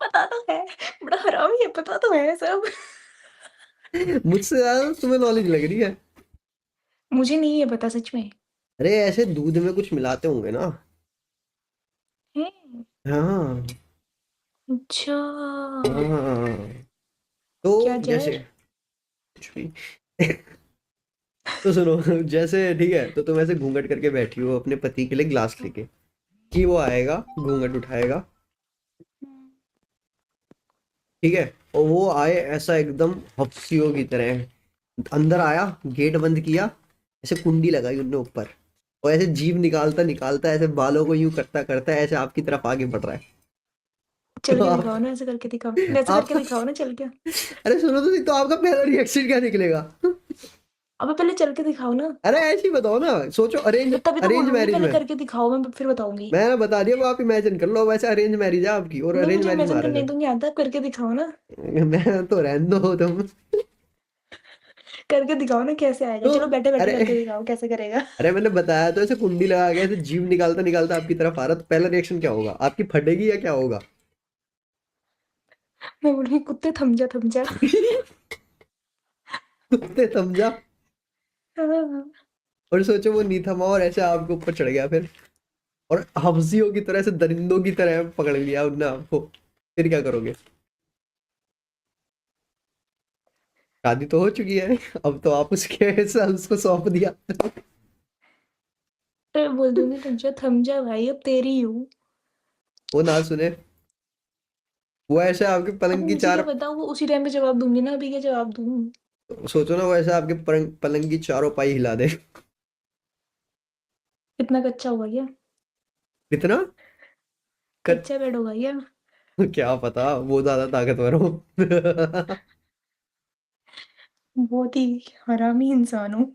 पता तो है, बड़ा हरामी है, पता तो है सब। मुझसे ज्यादा तुम्हें नॉलेज लग रही है। मुझे नहीं है पता सच में। अरे ऐसे दूध में कुछ मिलाते होंगे ना। है। हाँ। अच्छा। हाँ। तो क्या जैसे जहर। कुछ भी। तो सुनो, जैसे ठीक है, तो तुम ऐसे घूंघट करके बैठी हो अपने पति के लिए ग्लास लेके, कि वो आएगा, घूंघट उठाएगा, ठीक है, और वो आए ऐसा एकदम हफ्सियों की तरह, अंदर आया, गेट बंद किया, ऐसे कुंडी लगाई उनने ऊपर, और ऐसे जीभ निकालता निकालता ऐसे बालों को यूं करता करता ऐसे आपकी तरफ आगे बढ़ रहा है। चल तो के आप दिखाओ ना, ऐसे करके दिखाओ, ऐसे करके आपका दिखाओ ना चल के। अरे सुनो तो आपका पहला रिएक्शन क्या निकलेगा? अबे पहले चल के दिखाओ ना। अरे ऐसे ही बताओ ना, सोचो, अरेंज मैं तभी तो अरेंज बोलूंगी मैरिज पहले में, करके दिखाओ, मैं फिर बताऊंगी। मैंने बता दिया, वो आप इमेजिन कर लो, वैसे अरेंज मैरिज है आपकी, और नहीं अरेंज मुझे मैरिज इमेजिन मारा करने जाए। तो नहीं आता, करके दिखाओ ना। मैं तो रहने दो तुम। करके दिखाओ ना कैसे आएगा, तो चलो बैठे बैठे अरे करके दिखाओ कैसे करेगा। अरे मैंने बताया तो, ऐसे कुंडी लगा के ऐसे जीभ निकालता निकालता आपकी तरफ आ रहा, तो पहला रिएक्शन क्या होगा? आपकी फटेगी या क्या होगा? मैं बोलूंगी कुत्ते थम जा थम जा। कुत्ते समझा। हाँ, और सोचो वो नहीं थमा और ऐसे आपके ऊपर चढ़ गया फिर, और हफ्सियों की तरह, ऐसे दरिंदों की तरह पकड़ लिया उनने आपको, फिर क्या करोगे? शादी तो हो चुकी है, अब तो आप उसके ऐसा उसको सौंप दिया। तो मैं बोल दूंगी रुक जा थम जा भाई, अब तेरी हूँ। वो ना सुने, वो ऐसे आपके अब पलंग की मुझे क्या चार, पता, वो उसी टाइम पे जवाब दूंगी ना, अभी क्या जवाब दूँ। सोचो ना, वो ऐसे आपके पलंग की चारों पाई हिला दे। इतना कच्चा होगा क्या? कितना कच कच्चा बेड होगा क्या? क्या पता, वो ज्यादा ताकतवर हो। बहुत ही हरामी इंसान हूँ।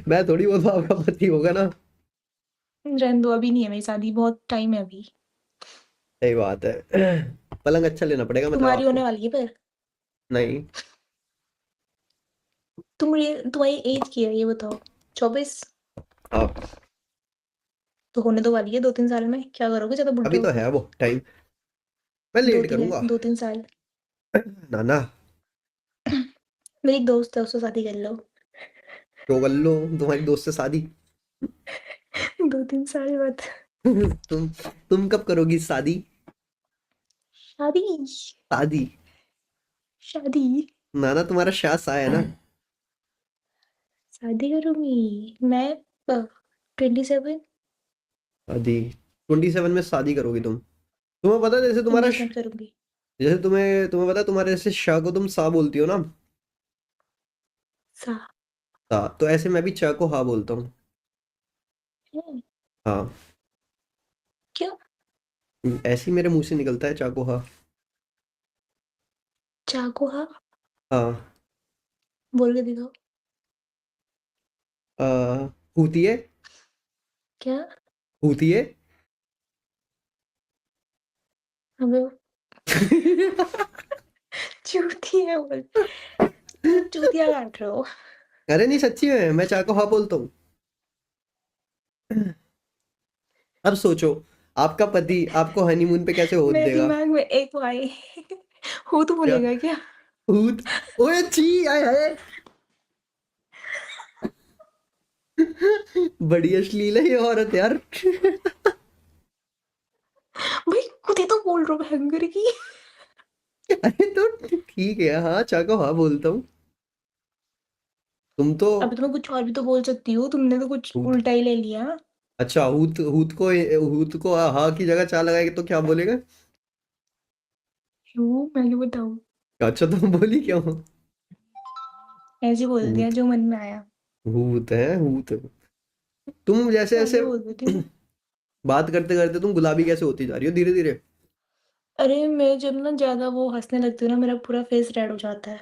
मैं थोड़ी, वो तो आपका पति होगा ना। रहने दो, अभी नहीं है मेरी शादी, बहुत टाइम है अभी। सही बात है। पलंग अच्छा लेना पड़ेगा मतलब तुम्हारी होने आपको। वाली है पर। नहीं। तुम्हारी एज क्या है ये बताओ? 24? आप, तो होने दो वाली है 2-3 साल में, क्या करोगे ज्यादा बुढ़े अभी तो होके? है वो टाइम, मैं दो लेट तीन करूंगा। 2-3 साल। ना ना, मेरी एक दोस्त है, उससे शादी कर लो। तो कर लो तुम्हारी दोस्त से शादी। 2-3 साल बाद तुम कब करोगी शादी? शादी। शादी, शादी। ना ना, तुम्हारा शाह सा है ना। शादी करूंगी मैं 27। शादी 27 में शादी करोगी तुम? तुम्हें पता है, जैसे तुम्हारा एंगेजमेंट करूंगी। जैसे तुम्हें तुम्हें पता है, तुम्हारे जैसे शाह को तुम सा बोलती हो ना, सा। सा, तो ऐसे मैं भी चा को हा बोलता हूँ। है? हाँ, क्यों? ऐसे ही मेरे मुंह से निकलता है चा को हा। चाकू हाँ? हाँ। बोल के दिखाओ। आ, होती है, क्या? होती है। हमें चूतिया है बोल। चूतिया काट रहे हो। अरे नहीं, सच्ची में मैं चा को हा बोलता हूँ। अब सोचो, आपका पति आपको हनीमून पे कैसे होने मेरे देगा? दिमाग में एक वो आई। हो तो क्या? बोलेगा क्या? हूत, ओए छी, आए हाय। बड़ी अश्लील है ये औरत यार। भाई खुद ही तो बोल रहा हूँ हैंगर की। अरे तो ठीक है, हाँ चा को हाँ बोलता हूँ। तुम तो अभी तो मैं कुछ और भी तो बोल सकती हूँ, तुमने तो कुछ हूत, उल्टा ही ले लिया। अच्छा, हूत को हाँ की जगह चा लगाएगा तो क्या बोलेगा? क्यों, मैं क्यों बताऊँ? अच्छा, तुम बोली क्यों? ऐसे ही बोल दिया हूत, जो मन में आया। हूत है, हूत। तुम जैसे तो ऐसे आगे बोल देती हूँ। बात करते करते तुम गुलाबी कैसे होती जा रही हो धीरे धीरे? अरे मैं जब ना ज्यादा वो हंसने लगती हूँ ना, मेरा पूरा फेस रेड हो जाता है।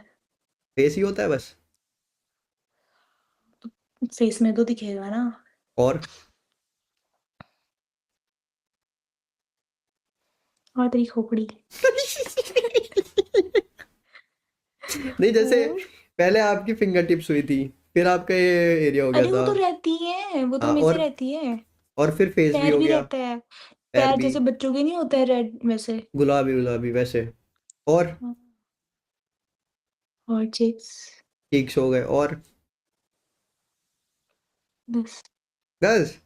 फेस ही होता है बस? फेस में तो दिखेगा ना। और और तेरी खोपड़ी। नहीं, जैसे और पहले आपकी फिंगर टिप्स हुई थी, फिर आपका ये एरिया हो गया अरे वो था। तो रहती है, वो तो हाँ, हमेशा रहती है। और फिर फेस भी पैर हो भी गया। रहता है। पैर पैर भी जैसे बच्चों के नहीं होता है रेड वैसे। गुलाबी गुलाबी वैसे। और हाँ, और चिक्स। चीक्स हो गए, और बस। बस।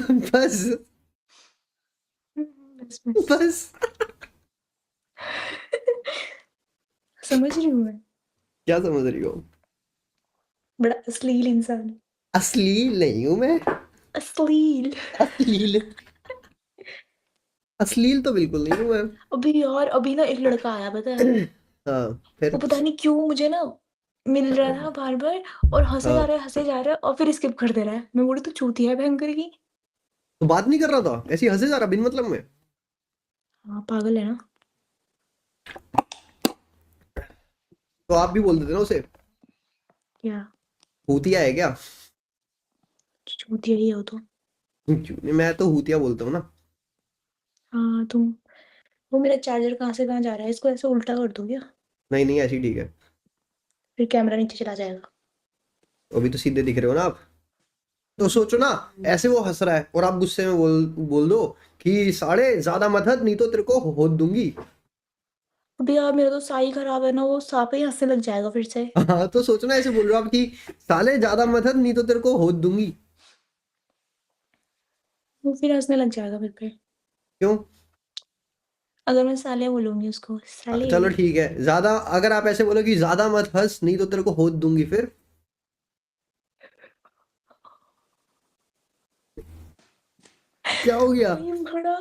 बस। बस बस। बस। समझ रही हूँ मैं। क्या समझ रही हो? बड़ा अश्लील इंसान। अश्लील नहीं हूँ मैं। अश्लील। अश्लील अश्लील तो बिल्कुल नहीं हूँ मैं। अभी यार अभी ना एक लड़का आया पता है, हाँ वो फिर। पता नहीं क्यों मुझे ना मिल रहा था बार बार, और हाँ हंसे जा रहा है और फिर स्किप कर दे रहा है। मैं बोली तू चूतिया है भयंकर की। तो बात नहीं कर रहा था, ऐसे ही हंसे जा रहा बिन मतलब में। हाँ पागल है ना। तो आप भी बोल देते ना उसे। क्या भूतिया है क्या? चूतिया ही हो तो। क्यों नहीं, मैं तो भूतिया बोलता हूँ ना। हाँ तुम। वो मेरा चार्जर कहाँ से कहाँ जा रहा है, इसको ऐसे उल्टा कर दो क्या, नहीं नहीं ऐसी ठीक है। फिर कैमरा नीचे चला जाएगा। अभी तो सीधे दिख रहे हो ना आप। तो सोचो ना, ऐसे वो हंस रहा है और आप गुस्से में बोल दो कि साले ज्यादा मत हंस नहीं तो तेरे को होद दूंगी। अभी यार मेरा तो साई खराब है ना, वो सांप ही हंसने लग जाएगा फिर से। हाँ तो सोचो ना, ऐसे बोल रहे हो आप कि साले ज्यादा मत हंस नहीं तो तेरे को होद दूंगी। वो फिर हंसने लग जाएगा फिर पे, क्यों? अगर मैं साले बोलूंगी उसको, साले। चलो ठीक है, ज्यादा अगर आप ऐसे बोलो कि ज्यादा मत हंस नहीं तो तेरे को होद दूंगी, फिर क्या हो गया? ये बड़ा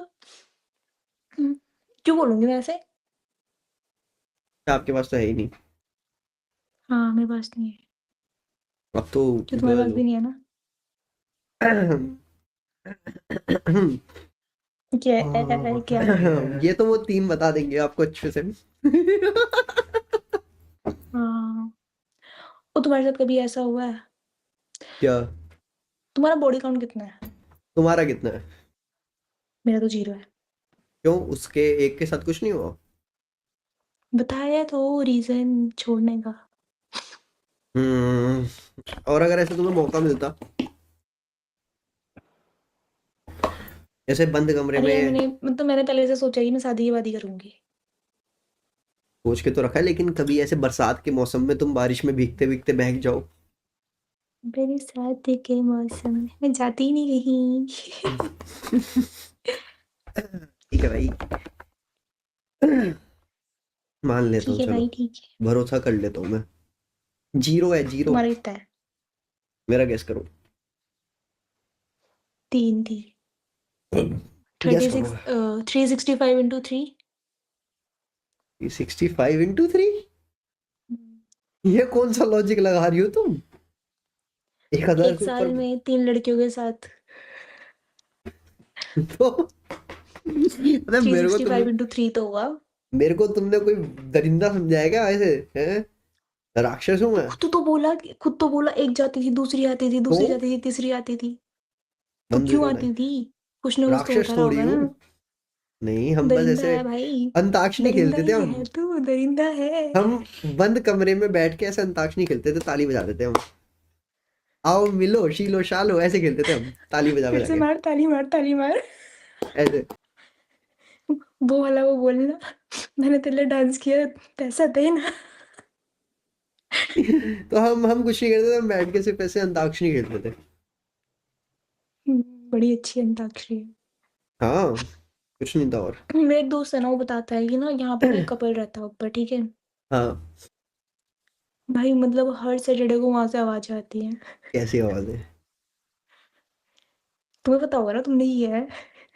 क्यों बोलूंगी मैं ऐसे। आपके पास तो है ही नहीं। हाँ मेरे पास नहीं है, अब तो जो तुम्हारे पास गर्ल भी नहीं है ना। हो। क्या है क्या। ये तो वो तीन बता देंगे आपको अच्छे से। हाँ। वो तुम्हारे साथ कभी ऐसा हुआ है, क्या? तुम्हारा बॉडी काउंट कितना है। तुम्हारा कितना है? मेरा तो 0 है। क्यों, उसके एक के साथ कुछ नहीं हुआ? बताया तो रीजन छोड़ने का। और अगर ऐसे तुम्हें मौका मिलता, ऐसे बंद कमरे अरे यार में। मैंने पहले से सोचा ही मैं शादी की वादी करूंगी। सोच के तो रखा है, लेकिन कभी ऐसे बरसात के मौसम में तुम बारिश में भीगते भीगते बहक जाओ। मेरे साथ के मौसम में मैं जाती ही नहीं कहीं। ठीक है भाई, मान लेता ठीक हूँ, है चलो भाई ठीक है। भरोसा कर लेता हूँ मैं। जीरो है, जीरो। तुम्हारा कितना है। मेरा गेस करो। 3 थी। गेस 36 करो। 365 × 3। 65 × 3? ये कौन सा लॉजिक लगा रही हो तुम? 1000 एक से ऊपर। साल में 3 लड़कियों के साथ। तो अरे three sixty five into three तो होगा। मेरे को तुमने कोई दरिंदा समझा है क्या ऐसे? हैं? राक्षस हूँ मैं? खुद तो बोला एक जाती थी, दूसरी आती थी, तो दूसरी जाती थी, तीसरी आती थी। तो बंद क्यों करो भाई। आती थी, कुछ ना कुछ तो राक्षस होता रहा थोड़ी होगा हूँ। ना। नहीं, हम बस दरिंदा ऐसे है भाई। अंताक्षरी दरिंदा खेलते थे ही हम। है तू, दरिंदा है। हम बंद कमरे में बैठ के ऐसे अंताक्षरी खेलते थे, ताली बजाते थे हम। आओ मिलो शीलो शालो ऐसे खेलते थे हम, ताली बजा फिर बजा से के। मार ताली मार ताली मार। ऐसे। वो वाला वो बोलना, मैंने तेरे लिए डांस किया, पैसा दे ना। तो हम कुछ नहीं करते थे, हम बैठ के सिर्फ ऐसे अंताक्षरी खेलते थे। बड़ी अच्छी अंताक्षरी है। हाँ, कुछ नहीं था और। मेरा एक दोस्त है ना, वो बताता है कि ना यहाँ पे कोई कपल रहता है ऊपर, ठीक है हाँ। भाई, मतलब हर सैटरडे को वहां से आवाज आती है। कैसी आवाज है? तुम्हें पता होगा ना, तुमने ही है।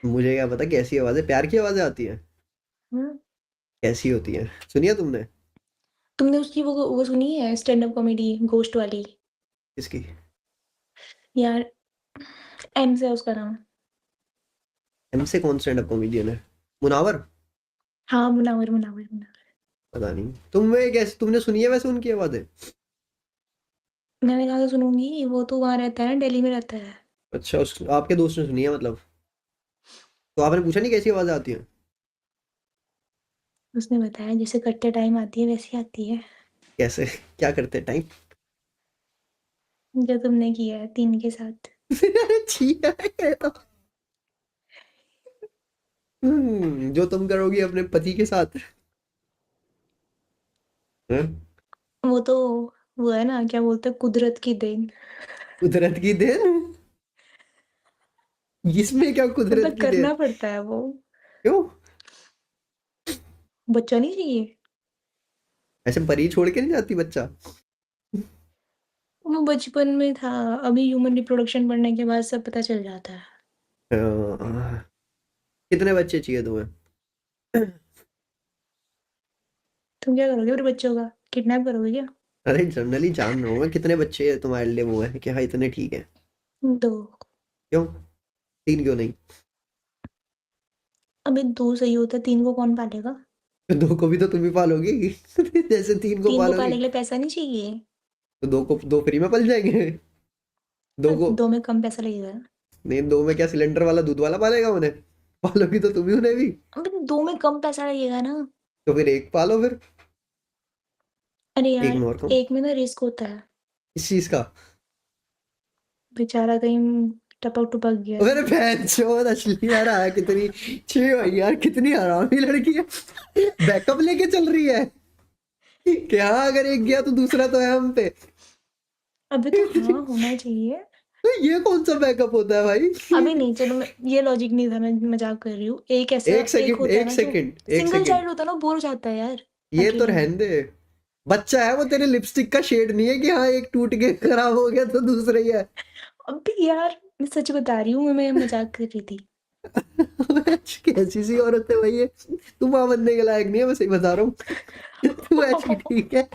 मुझे क्या पता कैसी आवाज है, प्यार की आवाजें आती है। हाँ? कैसी होती है, सुनिया तुमने? तुमने उसकी वो सुनी है स्टैंड अप कॉमेडी गोस्ट वाली। किसकी? यार एम से है उसका नाम। एम से कौन स्टैंड अप कॉमेडियन है? मुनावर? हाँ मुनावर मुनावर मुनावर। पता नहीं, तुम्हें कैसे, तुमने सुनी है वैसे उनकी आवाजें? मैंने कहा सुनूंगी, वो तो वहां रहता है ना, दिल्ली में रहता है। अच्छा, उस आपके दोस्त ने सुनी है मतलब? तो आपने पूछा नहीं कैसी आवाजें आती हैं? उसने बताया जैसे कटते टाइम आती है वैसी आती है, कैसे? क्या करते टाइम? जो तुमने किया है 3 के साथ। छी है ये तो। जो तुम करोगी अपने पति के साथ। हैं? वो तो वो है ना, क्या बोलते हैं, कुदरत की देन। कुदरत की देन? इसमें क्या कुदरत मतलब की देन? करना पड़ता है वो, क्यों? बच्चा नहीं चाहिए। ऐसे परी छोड़ के नहीं जाती बच्चा? वो बचपन में था, अभी ह्यूमन रिप्रोडक्शन पढ़ने के बाद सब पता चल जाता है। कितने बच्चे चाहिए तुम्हें? तुम क्या करोगे फिर बच्चों का? किडनैप करोगे क्या? अरे जनरली जान रहा हूँ मैं, कितने बच्चे तुम्हारे लिए वो है कि हाँ इतने ठीक है? 2। क्यों? 3 क्यों नहीं? अबे 2 सही होता है, 3 को कौन पालेगा? 2 को भी तो तुम ही पालोगी। जैसे 3 को 3 को पालने पालोगी के लिए पैसा नहीं चाहिए? तो 2 को 2 फ्री में पल जाएंगे। 2 को 2 में कम पैसा लगेगा। नहीं, 2 में क्या सिलेंडर वाला दूध वाला पालेगा उन्हें? पालोगी तो तुम ही उन्हें भी। अबे 2 में कम पैसा लगेगा ना। तो फिर 1 पालो फिर। अरे 1 यार, में और कम। 1 में ना रिस्क होता है। इस चीज का? बेचारा कहीं टपक गया मेरे तो। बहन चोद असली यार आया कितनी छी भाई यार, कितनी हरामी लड़की है। बैकअप लेके चल रही है क्या? अगर एक गया तो दूसरा तो है हम पे। अबे तो हाँ, होना चाहिए। ये कौन सा बैकअप होता है भाई? अभी नहीं, चलो मैं ये लॉजिक नहीं था, मैं मजाक कर रही हूँ। एक ऐसा एक एक सेकंड होता है एक ना जो सेकंड एक सिंगल सेकंड चाइल्ड होता है ना, बोर हो जाता है यार ये तो अकेले में। रहने दे। बच्चा है वो, तेरे लिपस्टिक का शेड नहीं है कि हाँ एक टूट के खराब हो गया तो दूसरा ही है। अबे यार, मैं सच बता रही हूँ, मैं मजाक कर रही थी। कैसी सी औरत है भाई ये? तू मां बनने के लायक नहीं है, मैं सही बता रहा हूँ। तू ऐसी ठीक है।